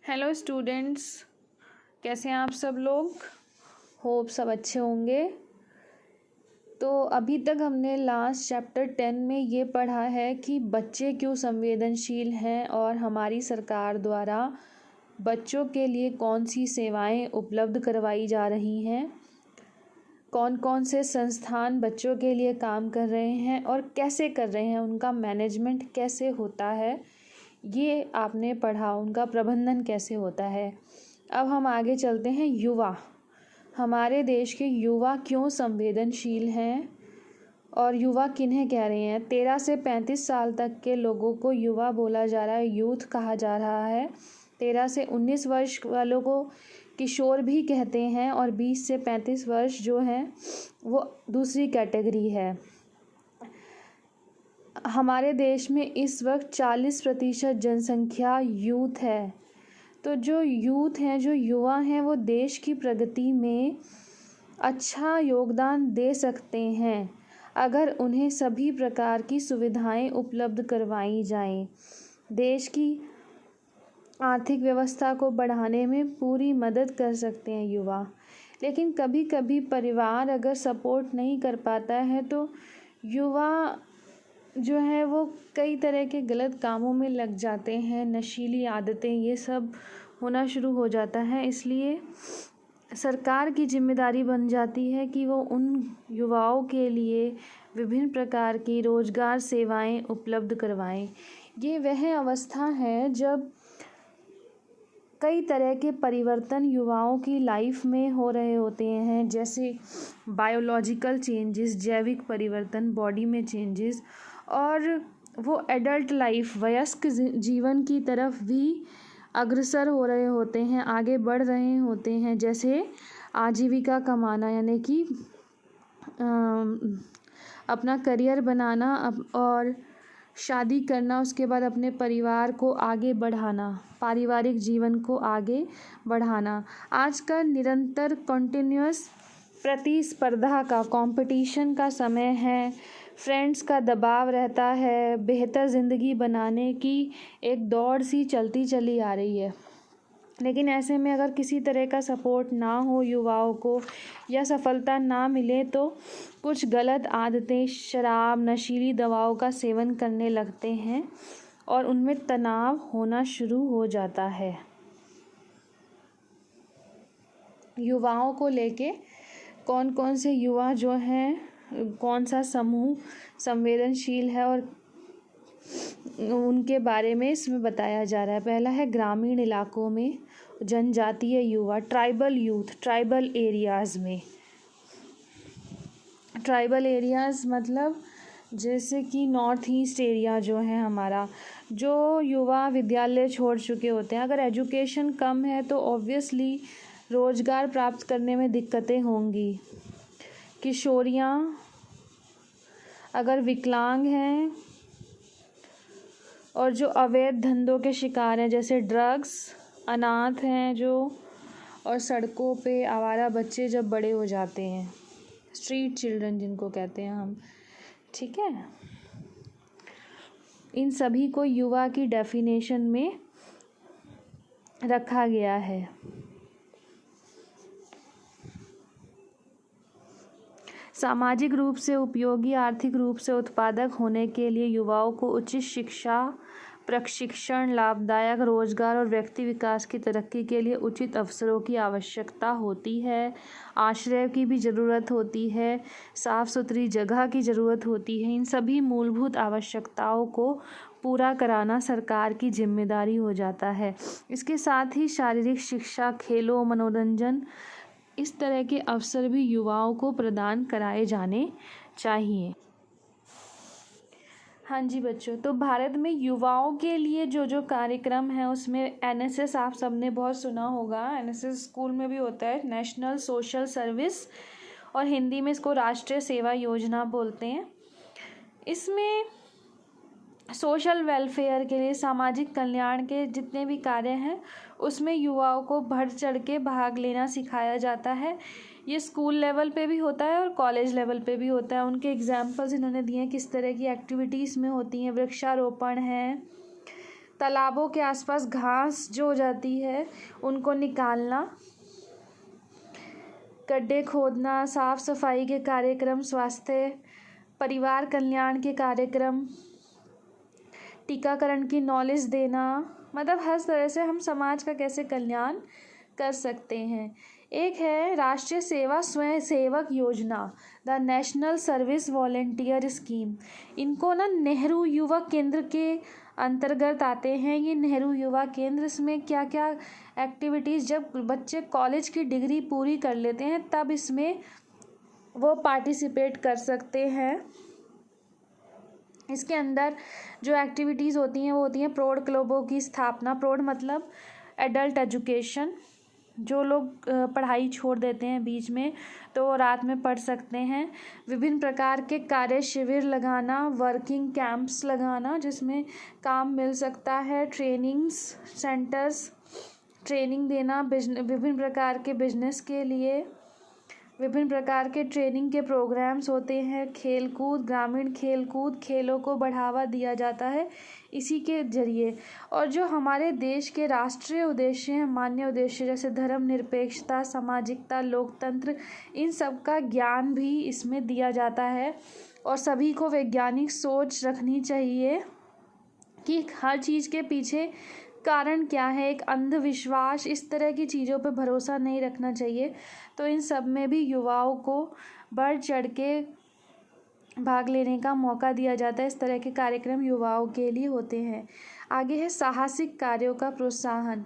Hello students, कैसे हैं आप सब लोग। होप सब अच्छे होंगे। तो अभी तक हमने लास्ट चैप्टर 10 में ये पढ़ा है कि बच्चे क्यों संवेदनशील हैं और हमारी सरकार द्वारा बच्चों के लिए कौन सी सेवाएं उपलब्ध करवाई जा रही हैं, कौन कौन से संस्थान बच्चों के लिए काम कर रहे हैं और कैसे कर रहे हैं, उनका मैनेजमेंट कैसे होता है, ये आपने पढ़ा, उनका प्रबंधन कैसे होता है। अब हम आगे चलते हैं। युवा, हमारे देश के युवा क्यों संवेदनशील हैं और युवा किन्हें कह रहे हैं। 13 से 35 साल तक के लोगों को युवा बोला जा रहा है, यूथ कहा जा रहा है। 13 से 19 वर्ष वालों को किशोर भी कहते हैं और 20 से 35 वर्ष जो हैं वो दूसरी कैटेगरी है। हमारे देश में इस वक्त 40% जनसंख्या यूथ है। तो जो यूथ हैं, जो युवा हैं, वो देश की प्रगति में अच्छा योगदान दे सकते हैं अगर उन्हें सभी प्रकार की सुविधाएं उपलब्ध करवाई जाएं। देश की आर्थिक व्यवस्था को बढ़ाने में पूरी मदद कर सकते हैं युवा। लेकिन कभी कभी परिवार अगर सपोर्ट नहीं कर पाता है तो युवा जो है वो कई तरह के गलत कामों में लग जाते हैं, नशीली आदतें, ये सब होना शुरू हो जाता है। इसलिए सरकार की जिम्मेदारी बन जाती है कि वो उन युवाओं के लिए विभिन्न प्रकार की रोजगार सेवाएं उपलब्ध करवाएं। ये वह अवस्था है जब कई तरह के परिवर्तन युवाओं की लाइफ में हो रहे होते हैं, जैसे बायोलॉजिकल चेंजेस, जैविक परिवर्तन, बॉडी में चेंजेस, और वो एडल्ट लाइफ, वयस्क जीवन की तरफ भी अग्रसर हो रहे होते हैं, आगे बढ़ रहे होते हैं। जैसे आजीविका कमाना, यानी कि अपना करियर बनाना और शादी करना, उसके बाद अपने परिवार को आगे बढ़ाना, पारिवारिक जीवन को आगे बढ़ाना। आज का निरंतर कंटिन्यूअस प्रतिस्पर्धा का, कंपटीशन का समय है। फ्रेंड्स का दबाव रहता है, बेहतर ज़िंदगी बनाने की एक दौड़ सी चलती चली आ रही है। लेकिन ऐसे में अगर किसी तरह का सपोर्ट ना हो युवाओं को या सफलता ना मिले तो कुछ गलत आदतें, शराब, नशीली दवाओं का सेवन करने लगते हैं और उनमें तनाव होना शुरू हो जाता है। युवाओं को लेके कौन कौन से युवा जो हैं, कौन सा समूह संवेदनशील है और उनके बारे में इसमें बताया जा रहा है। पहला है ग्रामीण इलाकों में जनजातीय युवा, ट्राइबल यूथ, ट्राइबल एरियाज़ में। ट्राइबल एरियाज़ मतलब जैसे कि नॉर्थ ईस्ट एरिया जो है हमारा, जो युवा विद्यालय छोड़ चुके होते हैं। अगर एजुकेशन कम है तो ऑब्वियसली रोज़गार प्राप्त करने में दिक्कतें होंगी। किशोरियाँ अगर विकलांग हैं और जो अवैध धंधों के शिकार हैं, जैसे ड्रग्स, अनाथ हैं जो, और सड़कों पे आवारा बच्चे जब बड़े हो जाते हैं, स्ट्रीट चिल्ड्रन जिनको कहते हैं हम, ठीक है, इन सभी को युवा की डेफिनेशन में रखा गया है। सामाजिक रूप से उपयोगी, आर्थिक रूप से उत्पादक होने के लिए युवाओं को उचित शिक्षा, प्रशिक्षण, लाभदायक रोजगार और व्यक्ति विकास की तरक्की के लिए उचित अवसरों की आवश्यकता होती है। आश्रय की भी ज़रूरत होती है, साफ़ सुथरी जगह की ज़रूरत होती है। इन सभी मूलभूत आवश्यकताओं को पूरा कराना सरकार की जिम्मेदारी हो जाता है। इसके साथ ही शारीरिक शिक्षा, खेलों, मनोरंजन, इस तरह के अवसर भी युवाओं को प्रदान कराए जाने चाहिए। हाँ जी बच्चों, तो भारत में युवाओं के लिए जो जो कार्यक्रम है उसमें एनएसएस आप सबने बहुत सुना होगा। एनएसएस स्कूल में भी होता है, नेशनल सोशल सर्विस, और हिंदी में इसको राष्ट्रीय सेवा योजना बोलते हैं। इसमें सोशल वेलफेयर के लिए, सामाजिक कल्याण के जितने भी कार्य हैं उसमें युवाओं को बढ़ चढ़ के भाग लेना सिखाया जाता है। ये स्कूल लेवल पे भी होता है और कॉलेज लेवल पे भी होता है। उनके एग्जाम्पल्स इन्होंने दिए हैं किस तरह की एक्टिविटीज़ में होती हैं। वृक्षारोपण है, तालाबों के आसपास घास जो हो जाती है उनको निकालना, गड्ढे खोदना, साफ सफाई के कार्यक्रम, स्वास्थ्य परिवार कल्याण के कार्यक्रम, टीकाकरण की नॉलेज देना, मतलब हर तरह से हम समाज का कैसे कल्याण कर सकते हैं। एक है राष्ट्रीय सेवा स्वयं सेवक योजना, the national service volunteer scheme. इनको ना नेहरू युवा केंद्र के अंतर्गत आते हैं। ये नेहरू युवा केंद्र, इसमें क्या क्या एक्टिविटीज़, जब बच्चे कॉलेज की डिग्री पूरी कर लेते हैं तब इसमें वो पार्टिसिपेट कर सकते हैं। इसके अंदर जो एक्टिविटीज़ होती हैं वो होती हैं प्रौढ़ क्लबों की स्थापना। प्रौढ़ मतलब एडल्ट एजुकेशन। जो लोग पढ़ाई छोड़ देते हैं बीच में तो वो रात में पढ़ सकते हैं। विभिन्न प्रकार के कार्य शिविर लगाना, वर्किंग कैंप्स लगाना जिसमें काम मिल सकता है, ट्रेनिंग्स सेंटर्स, ट्रेनिंग देना, विभिन्न प्रकार के बिजनेस के लिए विभिन्न प्रकार के ट्रेनिंग के प्रोग्राम्स होते हैं। खेलकूद, ग्रामीण खेलकूद, खेलों को बढ़ावा दिया जाता है इसी के जरिए। और जो हमारे देश के राष्ट्रीय उद्देश्य हैं, मान्य उद्देश्य, जैसे धर्मनिरपेक्षता, सामाजिकता, लोकतंत्र, इन सब का ज्ञान भी इसमें दिया जाता है। और सभी को वैज्ञानिक सोच रखनी चाहिए कि हर चीज़ के पीछे कारण क्या है। एक अंधविश्वास, इस तरह की चीज़ों पे भरोसा नहीं रखना चाहिए। तो इन सब में भी युवाओं को बढ़ चढ़ के भाग लेने का मौका दिया जाता है। इस तरह के कार्यक्रम युवाओं के लिए होते हैं। आगे है साहसिक कार्यों का प्रोत्साहन,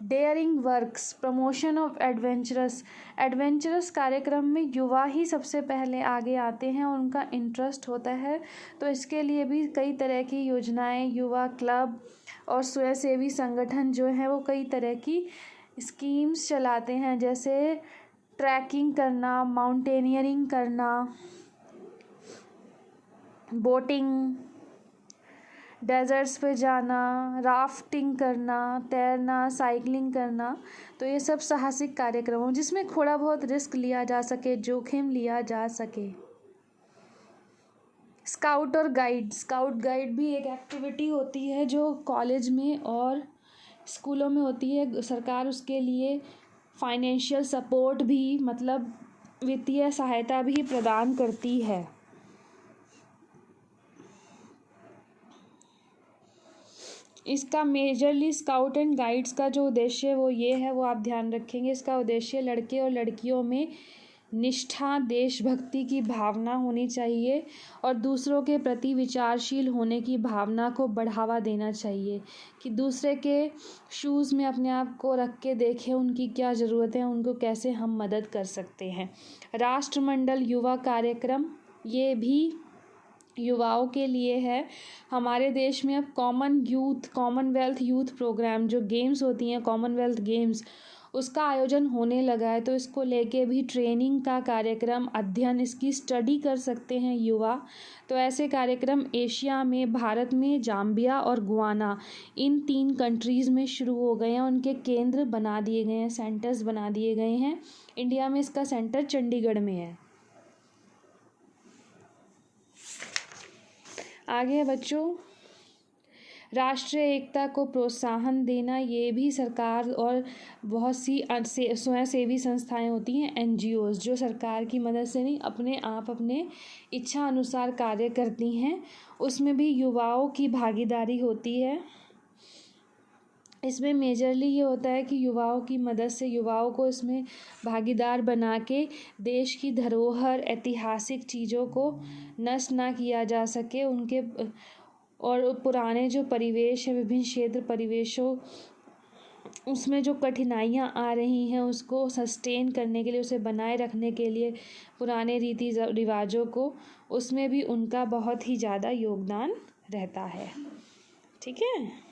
daring works, promotion of adventurous कार्यक्रम में युवा ही सबसे पहले आगे आते हैं और उनका इंटरेस्ट होता है। तो इसके लिए भी कई तरह की योजनाएं, युवा क्लब और स्वयंसेवी संगठन जो हैं वो कई तरह की स्कीम्स चलाते हैं, जैसे ट्रैकिंग करना, माउंटेनियरिंग करना, बोटिंग, डेजर्ट्स पे जाना, राफ्टिंग करना, तैरना, साइकिलिंग करना। तो ये सब साहसिक कार्यक्रम हो जिसमें थोड़ा बहुत रिस्क लिया जा सके, जोखिम लिया जा सके। स्काउट और गाइड, स्काउट गाइड भी एक एक्टिविटी होती है जो कॉलेज में और स्कूलों में होती है। सरकार उसके लिए फाइनेंशियल सपोर्ट भी, मतलब वित्तीय सहायता भी प्रदान करती है। इसका मेजरली स्काउट एंड गाइड्स का जो उद्देश्य वो ये है, वो आप ध्यान रखेंगे। इसका उद्देश्य लड़के और लड़कियों में निष्ठा, देशभक्ति की भावना होनी चाहिए और दूसरों के प्रति विचारशील होने की भावना को बढ़ावा देना चाहिए कि दूसरे के शूज़ में अपने आप को रख के देखें, उनकी क्या ज़रूरतें हैं, उनको कैसे हम मदद कर सकते हैं। राष्ट्रमंडल युवा कार्यक्रम, ये भी युवाओं के लिए है। हमारे देश में अब कॉमनवेल्थ यूथ प्रोग्राम, जो गेम्स होती हैं कॉमनवेल्थ गेम्स, उसका आयोजन होने लगा है। तो इसको लेके भी ट्रेनिंग का कार्यक्रम, अध्ययन, इसकी स्टडी कर सकते हैं युवा। तो ऐसे कार्यक्रम एशिया में, भारत में जाम्बिया और गुआना, इन 3 कंट्रीज़ में शुरू हो गए हैं। उनके केंद्र बना दिए गए हैं, सेंटर्स बना दिए गए हैं। इंडिया में इसका सेंटर चंडीगढ़ में है। आगे है बच्चों, राष्ट्रीय एकता को प्रोत्साहन देना। ये भी सरकार और बहुत सी स्वयंसेवी संस्थाएं होती हैं, NGOs, जो सरकार की मदद से नहीं, अपने आप अपने इच्छा अनुसार कार्य करती हैं। उसमें भी युवाओं की भागीदारी होती है। इसमें मेजरली ये होता है कि युवाओं की मदद से युवाओं को इसमें भागीदार बना के देश की धरोहर, ऐतिहासिक चीज़ों को नष्ट ना किया जा सके। उनके और पुराने जो परिवेश है, विभिन्न क्षेत्र परिवेशों, उसमें जो कठिनाइयाँ आ रही हैं उसको सस्टेन करने के लिए, उसे बनाए रखने के लिए, पुराने रीति रिवाजों को, उसमें भी उनका बहुत ही ज़्यादा योगदान रहता है। ठीक है।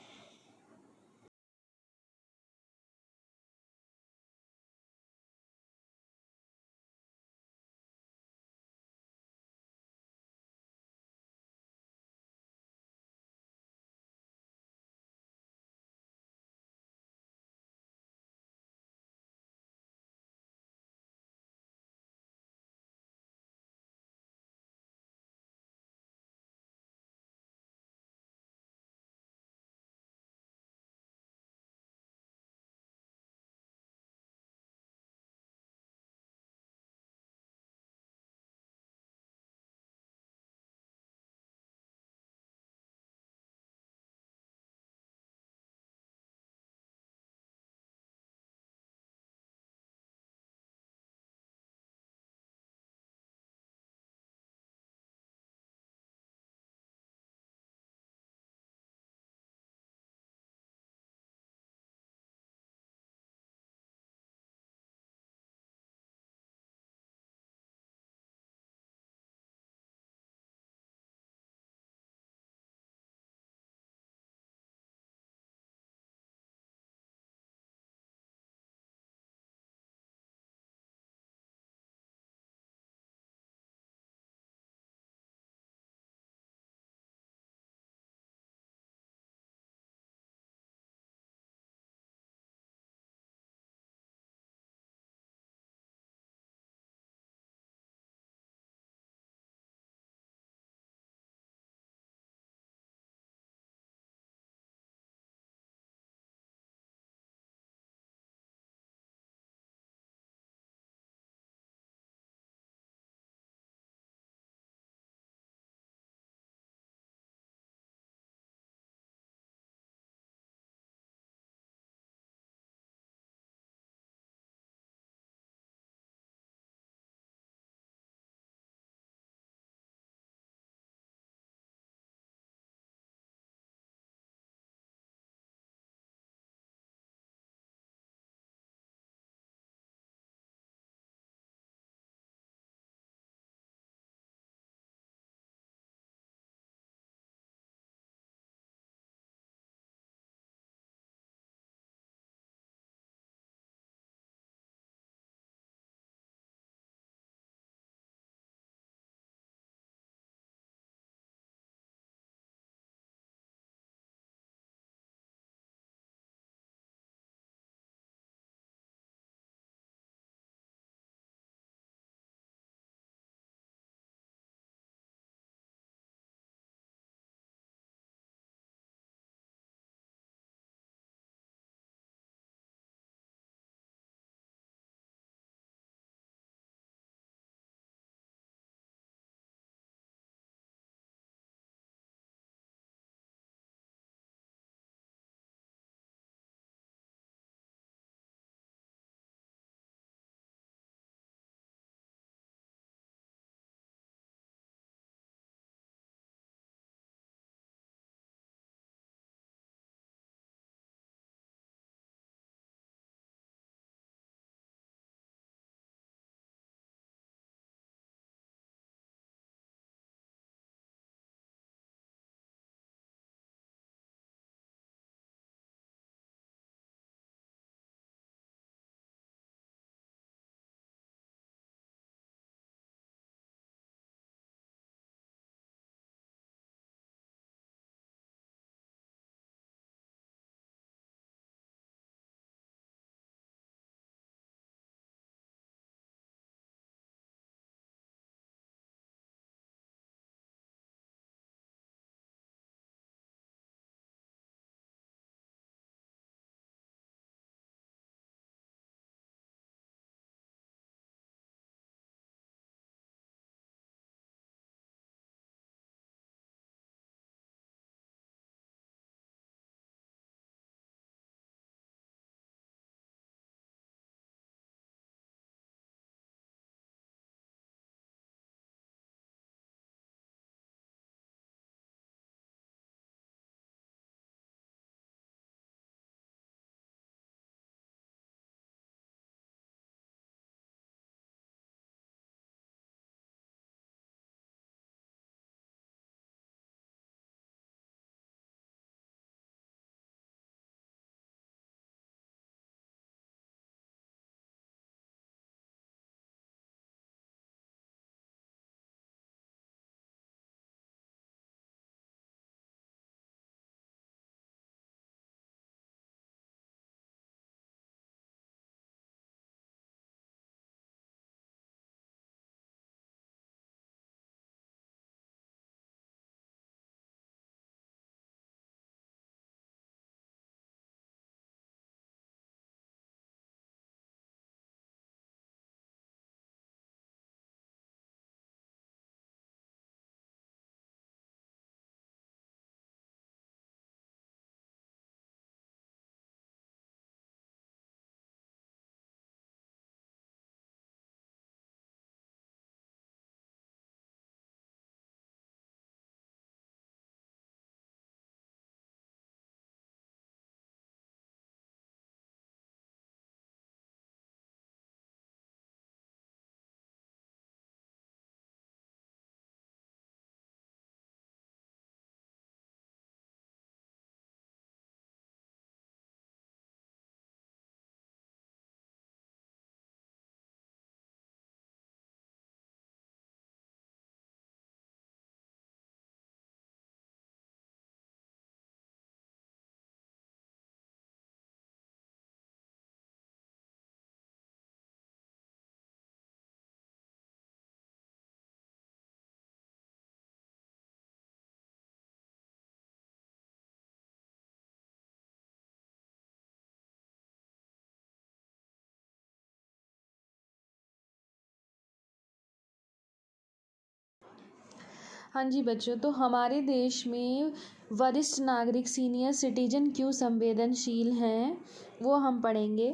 हाँ जी बच्चों, तो हमारे देश में वरिष्ठ नागरिक सीनियर सिटीजन क्यों संवेदनशील हैं वो हम पढ़ेंगे।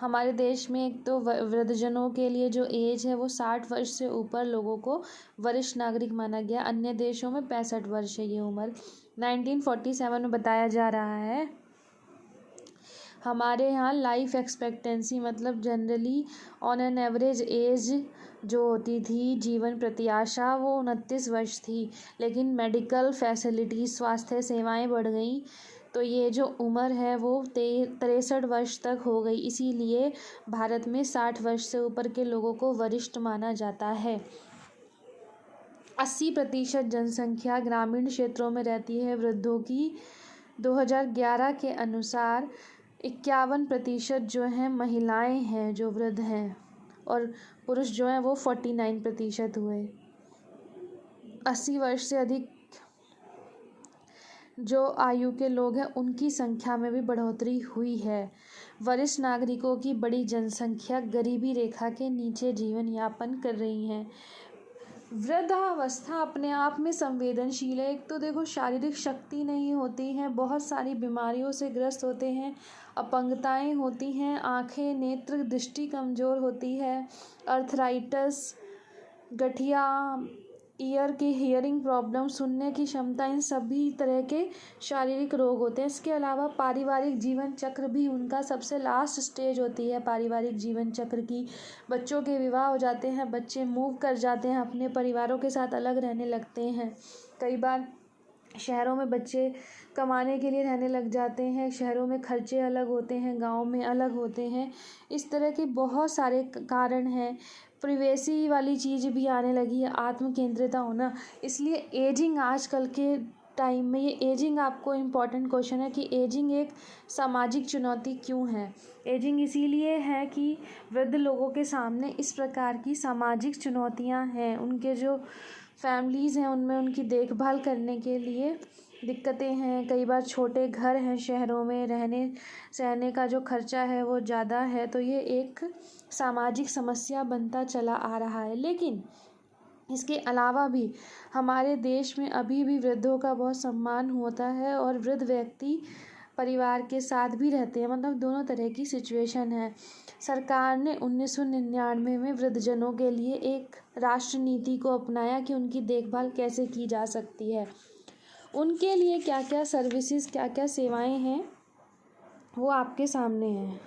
हमारे देश में एक तो वृद्धजनों के लिए जो एज है वो 60 वर्ष से ऊपर लोगों को वरिष्ठ नागरिक माना गया। अन्य देशों में 65 वर्ष है ये उम्र। 1947 में बताया जा रहा है। हमारे यहाँ लाइफ एक्सपेक्टेंसी मतलब generally on an average age जो होती थी जीवन प्रत्याशा वो 29 वर्ष थी, लेकिन मेडिकल फैसिलिटी स्वास्थ्य सेवाएं बढ़ गई तो ये जो उम्र है वो 63 वर्ष तक हो गई। इसीलिए भारत में 60 वर्ष से ऊपर के लोगों को वरिष्ठ माना जाता है। 80% जनसंख्या ग्रामीण क्षेत्रों में रहती है वृद्धों की। 2011 के अनुसार 51% जो हैं महिलाएं हैं जो वृद्ध हैं, और पुरुष जो हैं वो 49% हुए। 80 वर्ष से अधिक जो आयु के लोग हैं उनकी संख्या में भी बढ़ोतरी हुई है। वरिष्ठ नागरिकों की बड़ी जनसंख्या गरीबी रेखा के नीचे जीवन यापन कर रही हैं। वृद्धावस्था अपने आप में संवेदनशील है। एक तो देखो शारीरिक शक्ति नहीं होती है, बहुत सारी बीमारियों से ग्रस्त होते हैं, अपंगताएं होती हैं, आँखें नेत्र दृष्टि कमज़ोर होती है, अर्थराइटिस, गठिया, ईयर की हियरिंग प्रॉब्लम, सुनने की क्षमता, इन सभी तरह के शारीरिक रोग होते हैं। इसके अलावा पारिवारिक जीवन चक्र भी उनका सबसे लास्ट स्टेज होती है पारिवारिक जीवन चक्र की। बच्चों के विवाह हो जाते हैं, बच्चे मूव कर जाते हैं, अपने परिवारों के साथ अलग रहने लगते हैं। कई बार शहरों में बच्चे कमाने के लिए रहने लग जाते हैं, शहरों में खर्चे अलग होते हैं, गांव में अलग होते हैं। इस तरह के बहुत सारे कारण हैं। प्रिवेसी वाली चीज़ भी आने लगी है, आत्म केंद्रिता होना। इसलिए एजिंग आजकल के टाइम में, ये एजिंग आपको इम्पॉर्टेंट क्वेश्चन है कि एजिंग एक सामाजिक चुनौती क्यों है। एजिंग इसीलिए है कि वृद्ध लोगों के सामने इस प्रकार की सामाजिक चुनौतियां हैं। उनके जो फैमिलीज़ हैं उनमें उनकी देखभाल करने के लिए दिक्कतें हैं। कई बार छोटे घर हैं शहरों में, रहने सहने का जो खर्चा है वो ज़्यादा है, तो ये एक सामाजिक समस्या बनता चला आ रहा है। लेकिन इसके अलावा भी हमारे देश में अभी भी वृद्धों का बहुत सम्मान होता है और वृद्ध व्यक्ति परिवार के साथ भी रहते हैं, मतलब दोनों तरह की सिचुएशन है। सरकार ने 1999 में वृद्धजनों के लिए एक राष्ट्र नीति को अपनाया कि उनकी देखभाल कैसे की जा सकती है, उनके लिए क्या क्या सर्विसेज, क्या क्या सेवाएं हैं वो आपके सामने हैं।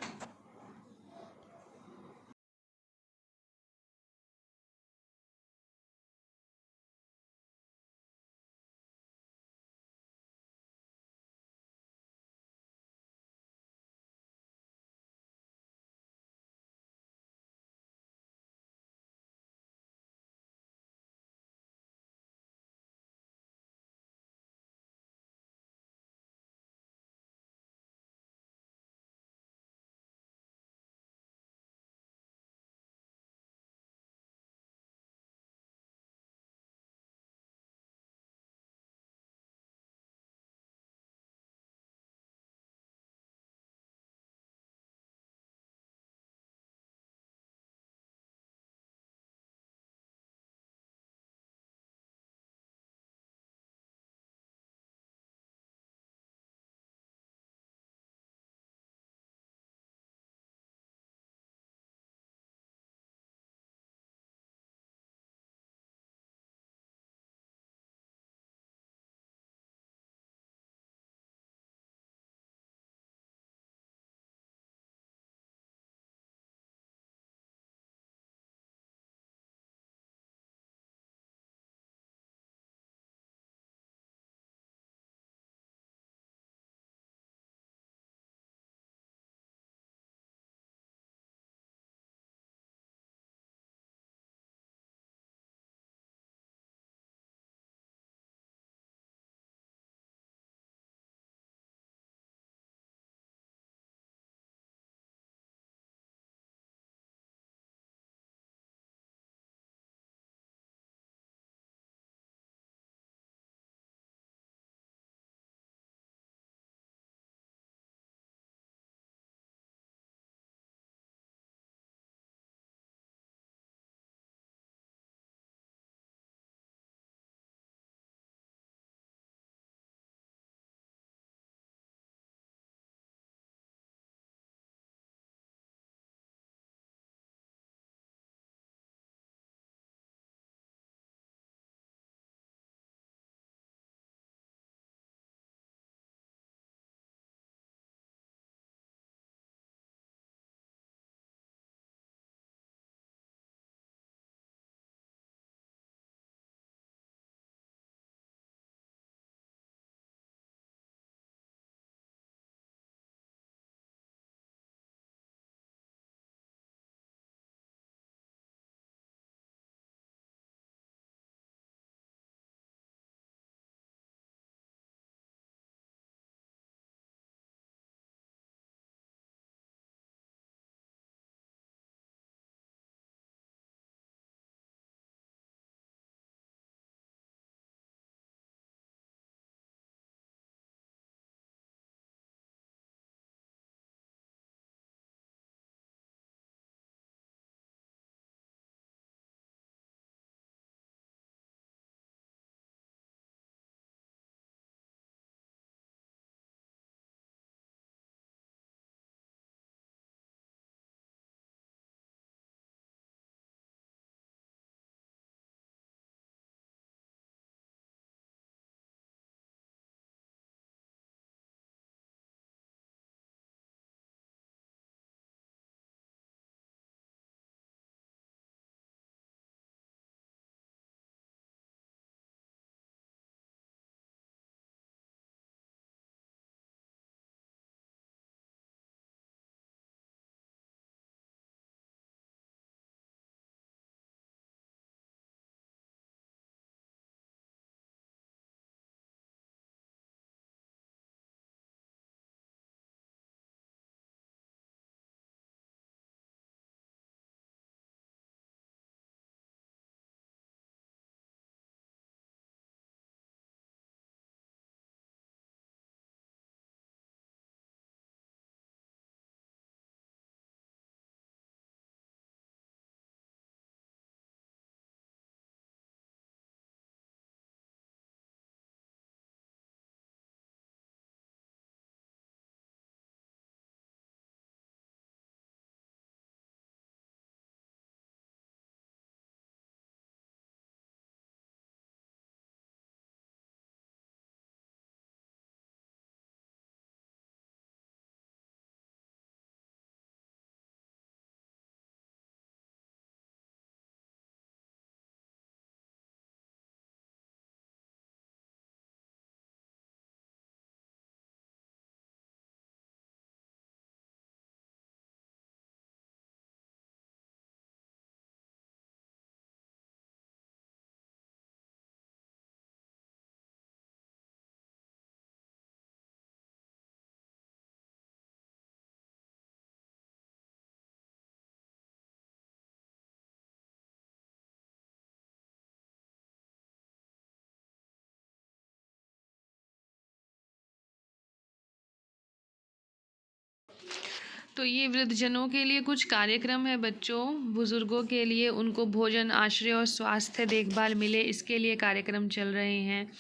तो ये वृद्धजनों के लिए कुछ कार्यक्रम है बच्चों। बुजुर्गों के लिए उनको भोजन, आश्रय और स्वास्थ्य देखभाल मिले, इसके लिए कार्यक्रम चल रहे हैं।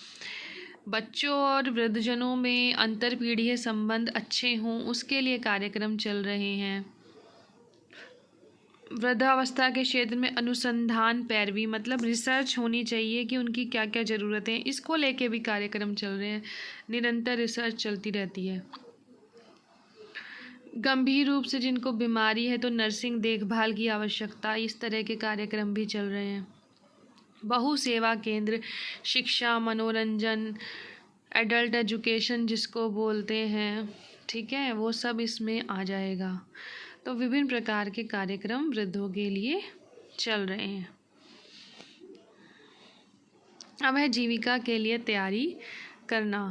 बच्चों और वृद्धजनों में अंतरपीढ़ीय संबंध अच्छे हों, उसके लिए कार्यक्रम चल रहे हैं। वृद्धावस्था के क्षेत्र में अनुसंधान पैरवी, मतलब रिसर्च होनी चाहिए कि उनकी क्या क्या ज़रूरतें हैं, इसको लेके भी कार्यक्रम चल रहे हैं। निरंतर रिसर्च चलती रहती है। गंभीर रूप से जिनको बीमारी है तो नर्सिंग देखभाल की आवश्यकता, इस तरह के कार्यक्रम भी चल रहे हैं। बहु सेवा केंद्र, शिक्षा, मनोरंजन, एडल्ट एजुकेशन जिसको बोलते हैं, ठीक है, वो सब इसमें आ जाएगा। तो विभिन्न प्रकार के कार्यक्रम वृद्धों के लिए चल रहे हैं। अब है जीविका के लिए तैयारी करना।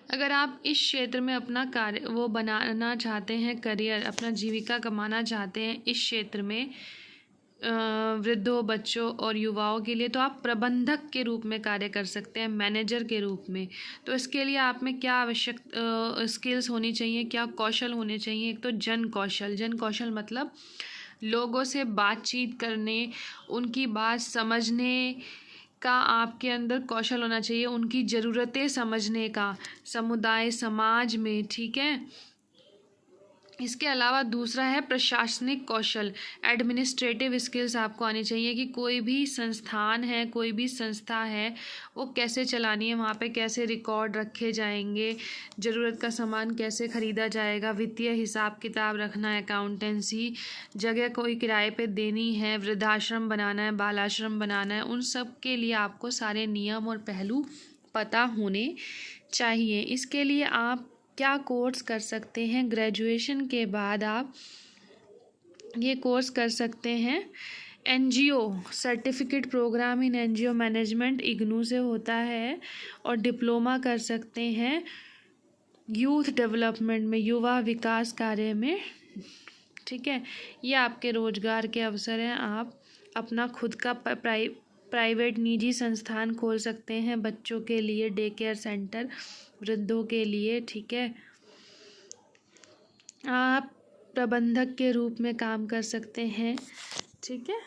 अगर आप इस क्षेत्र में अपना कार्य वो बनाना चाहते हैं, करियर, अपना जीविका कमाना चाहते हैं इस क्षेत्र में, वृद्धों, बच्चों और युवाओं के लिए, तो आप प्रबंधक के रूप में कार्य कर सकते हैं, मैनेजर के रूप में। तो इसके लिए आप में क्या आवश्यक स्किल्स होनी चाहिए, क्या कौशल होने चाहिए? एक तो जन कौशल मतलब लोगों से बातचीत करने, उनकी बात समझने का आपके अंदर कौशल होना चाहिए, उनकी ज़रूरतें समझने का समुदाय, समाज में, ठीक है। इसके अलावा दूसरा है प्रशासनिक कौशल, एडमिनिस्ट्रेटिव स्किल्स आपको आनी चाहिए कि कोई भी संस्थान है, कोई भी संस्था है, वो कैसे चलानी है, वहाँ पे कैसे रिकॉर्ड रखे जाएंगे, ज़रूरत का सामान कैसे ख़रीदा जाएगा, वित्तीय हिसाब किताब रखना है, अकाउंटेंसी, जगह कोई किराए पे देनी है, वृद्धाश्रम बनाना है, बालाश्रम बनाना है, उन सब के लिए आपको सारे नियम और पहलू पता होने चाहिए। इसके लिए आप क्या कोर्स कर सकते हैं? ग्रेजुएशन के बाद आप ये कोर्स कर सकते हैं। एनजीओ सर्टिफिकेट प्रोग्राम इन एनजीओ मैनेजमेंट इग्नू से होता है, और डिप्लोमा कर सकते हैं यूथ डेवलपमेंट में, युवा विकास कार्य में, ठीक है। ये आपके रोजगार के अवसर हैं। आप अपना खुद का प्राइवेट निजी संस्थान खोल सकते हैं, बच्चों के लिए डे केयर सेंटर, वृद्धों के लिए, ठीक है। आप प्रबंधक के रूप में काम कर सकते हैं। ठीक है,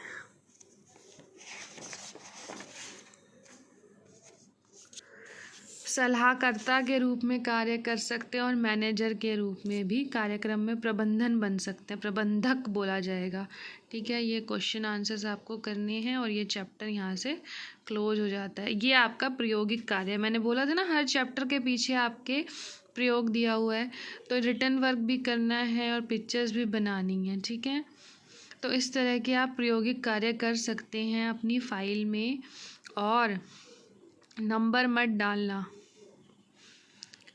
सलाहकर्ता के रूप में कार्य कर सकते हैं और मैनेजर के रूप में भी कार्यक्रम में प्रबंधन बन सकते हैं, प्रबंधक बोला जाएगा। ठीक है, ये क्वेश्चन आंसर्स आपको करने हैं और ये चैप्टर यहाँ से क्लोज हो जाता है। ये आपका प्रायोगिक कार्य है। मैंने बोला था ना हर चैप्टर के पीछे आपके प्रयोग दिया हुआ है, तो रिटन वर्क भी करना है और पिक्चर्स भी बनानी है। ठीक है, तो इस तरह के आप प्रायोगिक कार्य कर सकते हैं अपनी फाइल में, और नंबर मत डालना,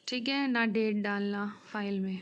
ठीक है, ना डेट डालना फाइल में।